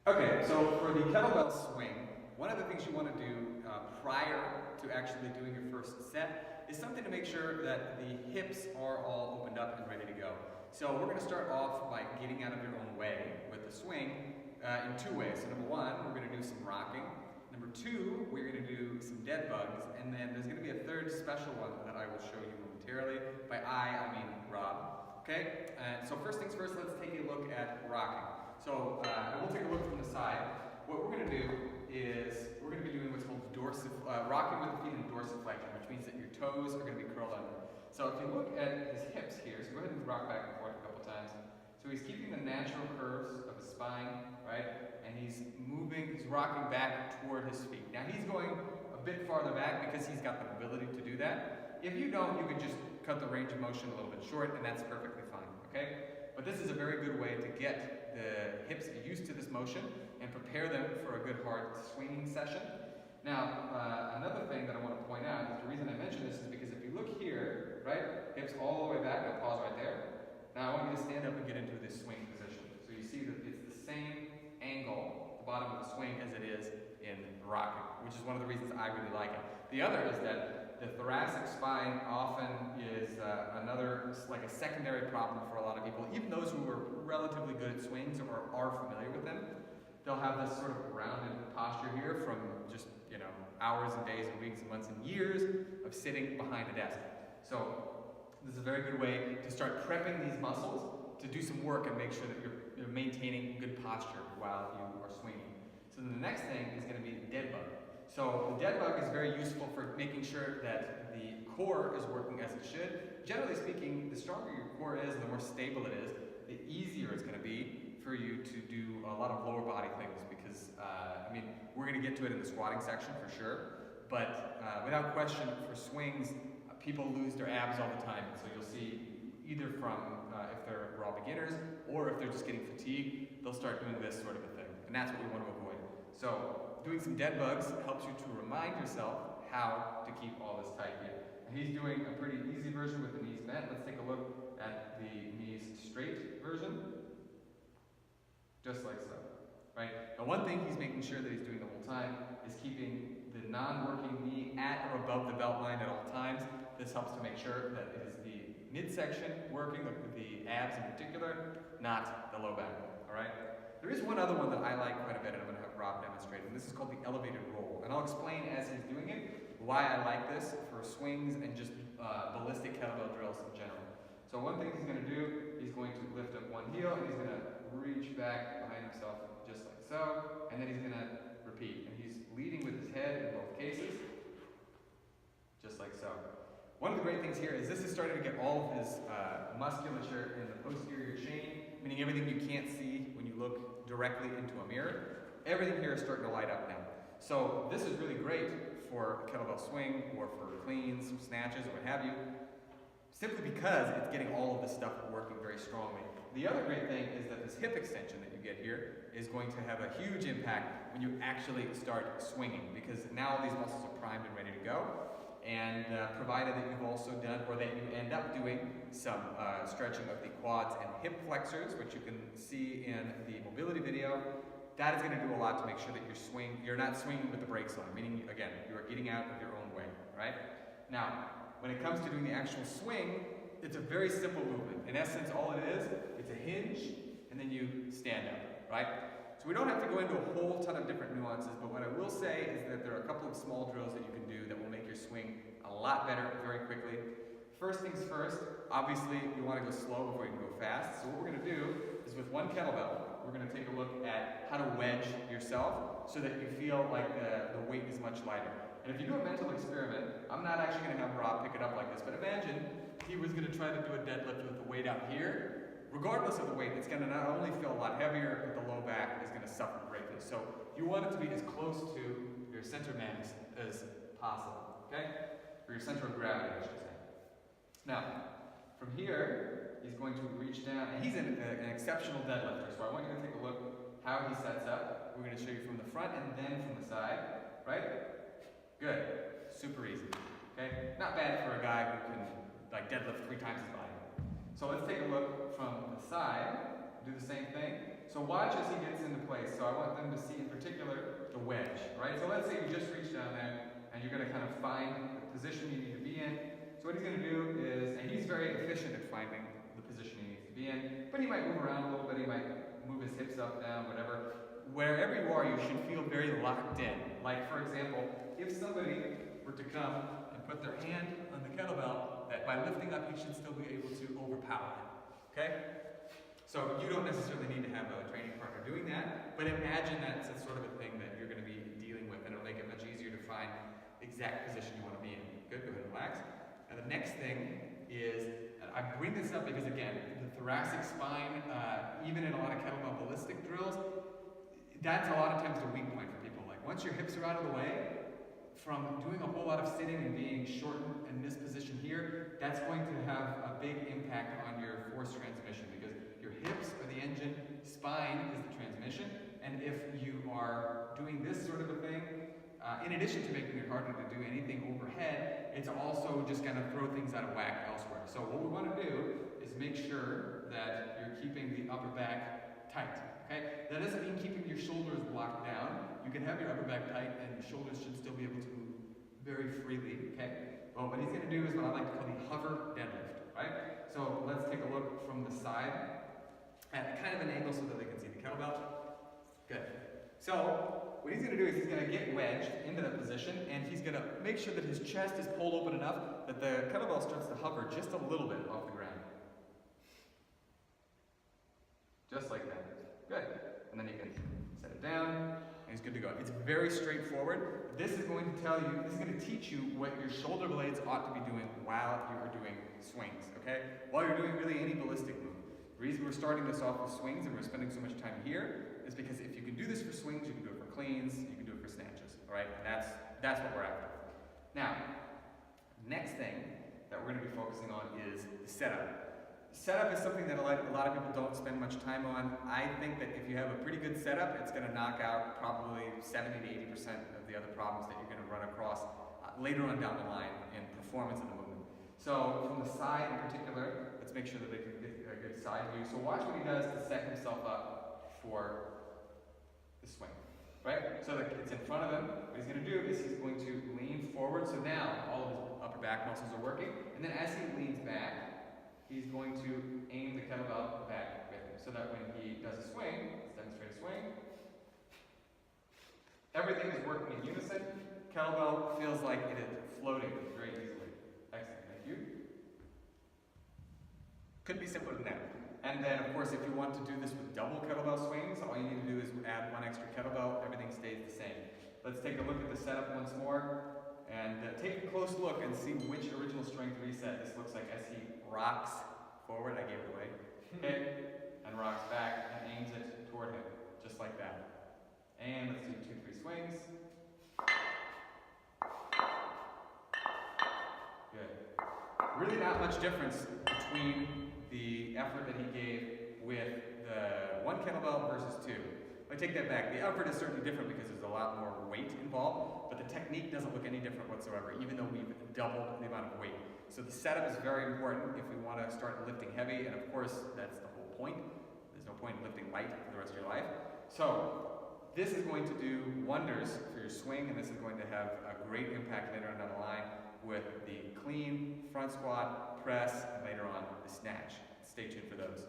Okay, so for the kettlebell swing, one of the things you want to do prior to actually doing your first set is something to make sure that the hips are all opened up and ready to go. So we're going to start off by getting out of your own way with the swing in two ways. So number one, we're going to do some rocking. Number two, we're going to do some dead bugs. And then there's going to be a third special one that I will show you momentarily. By I mean Rob. Okay, so first things first, let's take a look at rocking. So we'll take a look from the side. What we're going to do is we're going to be doing what's called rocking with the feet in dorsiflexion, which means that your toes are going to be curled under. So if you look at his hips here, so go ahead and rock back and forth a couple times. So he's keeping the natural curves of his spine, right? And he's rocking back toward his feet. Now he's going a bit farther back because he's got the ability to do that. If you don't, you can just cut the range of motion a little bit short, and that's perfectly fine, okay? But this is a very good way to get the hips used to this motion and prepare them for a good hard swinging session. Now, another thing that I want to point out is the reason I mention this is because if you look here, right, hips all the way back, I'll pause right there. Now I want you to stand up and get into this swing position. So you see that it's the same angle at the bottom of the swing as it is in rocking, which is one of the reasons I really like it. The other is that the thoracic spine often is like a secondary problem for a lot of people. Even those who are relatively good at swings or are familiar with them, they'll have this sort of rounded posture here from just, hours and days and weeks and months and years of sitting behind a desk. So this is a very good way to start prepping these muscles to do some work and make sure that you're maintaining good posture while you are swinging. So then the next thing is going to be the dead bug. So the dead bug is very useful for making sure that the core is working as it should. Generally speaking, the stronger your core is and the more stable it is, the easier it's going to be for you to do a lot of lower body things because, we're going to get to it in the squatting section for sure, but without question for swings, people lose their abs all the time. So you'll see either from if they're raw beginners or if they're just getting fatigued, they'll start doing this sort of a thing. And that's what we want to avoid. So doing some dead bugs helps you to remind yourself how to keep all this tight here. And he's doing a pretty easy version with the knees bent. Let's take a look at the knees straight version. Just like so, right? Now one thing he's making sure that he's doing the whole time is keeping the non-working knee at or above the belt line at all times. This helps to make sure that it is the midsection working, the abs in particular, not the low back, all right? There is one other one that I like quite a bit, and I'm going to have Rob demonstrate, and this is called the elevated roll. And I'll explain as he's doing it why I like this for swings and just ballistic kettlebell drills in general. So one thing he's going to do, he's going to lift up one heel, and he's going to reach back behind himself just like so, and then he's going to repeat. And he's leading with his head in both cases, just like so. One of the great things here is this is starting to get all of his musculature in the posterior chain, meaning everything you can't see when you look directly into a mirror. Everything here is starting to light up now. So this is really great for a kettlebell swing or for cleans, snatches, or what have you, simply because it's getting all of this stuff working very strongly. The other great thing is that this hip extension that you get here is going to have a huge impact when you actually start swinging, because now these muscles are primed and ready to go. And provided that you've also done, or that you end up doing some stretching of the quads and hip flexors, which you can see in the mobility video, that is going to do a lot to make sure that you're not swinging with the brakes on, meaning, again, you are getting out of your own way, right? Now, when it comes to doing the actual swing, it's a very simple movement. In essence, all it is, it's a hinge, and then you stand up, right? So we don't have to go into a whole ton of different nuances, but what I will say is that there are a couple of small drills that you can do that will make your swing a lot better very quickly. First things first, obviously you want to go slow before you can go fast. So what we're going to do is with one kettlebell, we're going to take a look at how to wedge yourself so that you feel like the weight is much lighter. And if you do a mental experiment, I'm not actually going to have Rob pick it up like this, but imagine he was going to try to do a deadlift with the weight out here. Regardless of the weight, it's going to not only feel a lot heavier, but the low back is going to suffer greatly. So you want it to be as close to your center mass as possible, okay? Or your center of gravity, I should say. Now, from here, he's going to reach down, and he's an exceptional deadlifter, so I want you to take a look how he sets up. We're going to show you from the front and then from the side, right? Good. Super easy, okay? Not bad for a guy who can deadlift 3 times his body. So let's take a look from the side, do the same thing. So watch as he gets into place. So I want them position you need to be in. So what he's going to do is, and he's very efficient at finding the position he needs to be in, but he might move around a little bit, he might move his hips up, down, whatever. Wherever you are, you should feel very locked in. Like, for example, if somebody were to come and put their hand on the kettlebell, that by lifting up, you should still be able to overpower it. Okay? So you don't necessarily need to have a training partner doing that, but imagine that's a sort of a thing that you're going to be dealing with, and it'll make it much easier to find the exact position you want to be in. Good, go ahead and relax. And the next thing is, I bring this up because again, the thoracic spine, even in a lot of kettlebell ballistic drills, that's a lot of times the weak point for people. Like once your hips are out of the way, from doing a whole lot of sitting and being shortened in this position here, that's going to have a big impact on your force transmission because your hips are the engine, spine is the transmission, and if you are doing this sort of a thing, in addition to making it harder to do anything overhead, it's also just going to throw things out of whack elsewhere. So what we want to do is make sure that you're keeping the upper back tight. Okay? That doesn't mean keeping your shoulders locked down. You can have your upper back tight and your shoulders should still be able to move very freely. Okay? Well, what he's going to do is what I like to call the hover deadlift. Right? So let's take a look from the side at kind of an angle so that they can see the kettlebell. Good. So what he's going to do is he's going to get wedged into that position and he's going to make sure that his chest is pulled open enough that the kettlebell starts to hover just a little bit off the ground. Just like that. Good. And then you can set it down and he's good to go. It's very straightforward. This is going to tell you, this is going to teach you what your shoulder blades ought to be doing while you are doing swings. Okay? While you're doing really any ballistic move. The reason we're starting this off with swings and we're spending so much time here is because if you can do this for swings, you can do it for cleans, you can do it for snatches, all right? And that's what we're after. Now, next thing that we're going to be focusing on is the setup. Setup is something that a lot of people don't spend much time on. I think that if you have a pretty good setup, it's going to knock out probably 70 to 80% of the other problems that you're going to run across later on down the line in performance of the movement. So from the side in particular, let's make sure that they can get a good side view. So watch what he does to set himself up for the swing, right? So it's in front of him. What he's going to do is he's going to lean forward. So now all of his upper back muscles are working. And then as he leans back, he's going to aim the kettlebell back with him. So that when he does a swing, let's demonstrate a swing. Everything is working in unison. Kettlebell feels like it is floating very easily. Excellent, thank you. Couldn't be simpler than that. And then, of course, if you want to do this with double kettlebell swings, all you need to do is add one extra kettlebell. Everything stays the same. Let's take a look at the setup once more. And take a close look and see which original strength reset this looks like as he rocks forward. I gave it away. Okay? And rocks back and aims it toward him. Just like that. And let's do 2, 3 swings. Good. Really not much difference between the effort that he gave with the one kettlebell versus two. I take that back. The effort is certainly different because there's a lot more weight involved, but the technique doesn't look any different whatsoever, even though we've doubled the amount of weight. So the setup is very important if we want to start lifting heavy, and of course, that's the whole point. There's no point in lifting light for the rest of your life. So this is going to do wonders for your swing, and this is going to have a great impact later on down the line with the clean, front squat, press, and later on the snatch. Stay tuned for those.